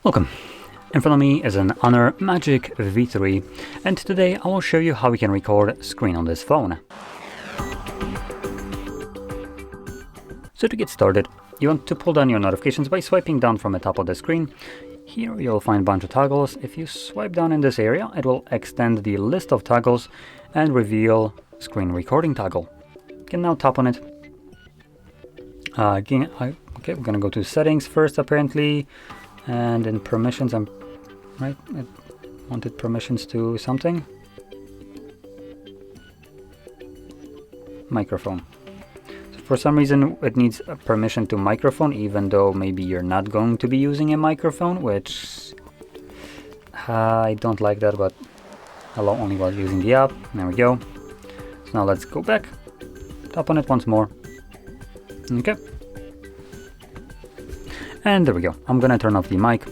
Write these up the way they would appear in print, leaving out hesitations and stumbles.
Welcome. In front of me is an Honor Magic V3, and today I will show you how we can record screen on this phone. So to get started, you want to pull down your notifications by swiping down from the top of the screen. Here you'll find a bunch of toggles. If you swipe down in this area, it will extend the list of toggles and reveal screen recording toggle. You can now tap on it. Okay, we're gonna go to settings first apparently, and in permissions, it wanted permissions to something. Microphone. So for some reason it needs a permission to microphone, even though maybe you're not going to be using a microphone, which I don't like that, but allow only while using the app. There we go. So now let's go back, tap on it once more. Okay. And there we go. I'm gonna turn off the mic.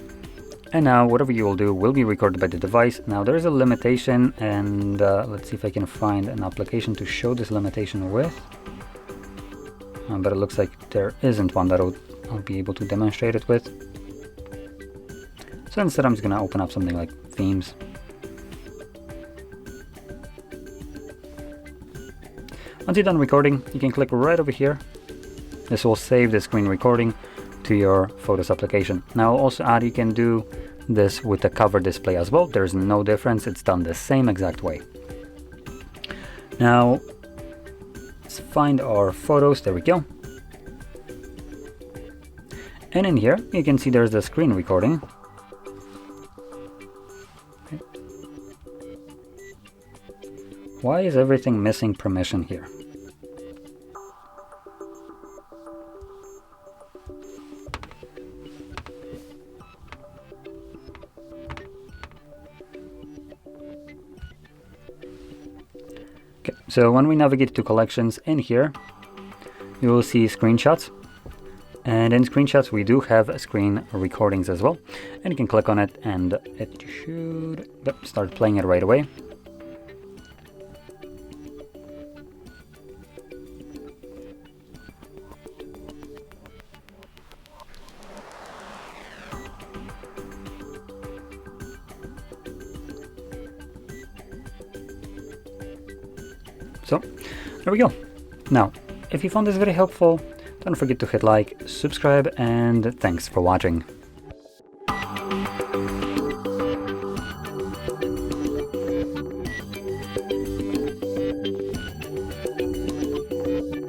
And now whatever you will do will be recorded by the device. Now there is a limitation, and let's see if I can find an application to show this limitation with. But it looks like there isn't one that I'll be able to demonstrate it with. So instead I'm just gonna open up something like themes. Once you're done recording, you can click right over here. This will save the screen recording to your Photos application. Now I'll also add you can do this with the cover display as well. There's no difference, it's done the same exact way. Now let's find our photos. There we go. And in here you can see there's the screen recording. Okay. Why is everything missing permission here? Okay, so when we navigate to collections in here, you will see screenshots, and in screenshots we do have screen recordings as well, and you can click on it and it should start playing it right away. So there we go. Now, if you found this very helpful, don't forget to hit like, subscribe, and thanks for watching.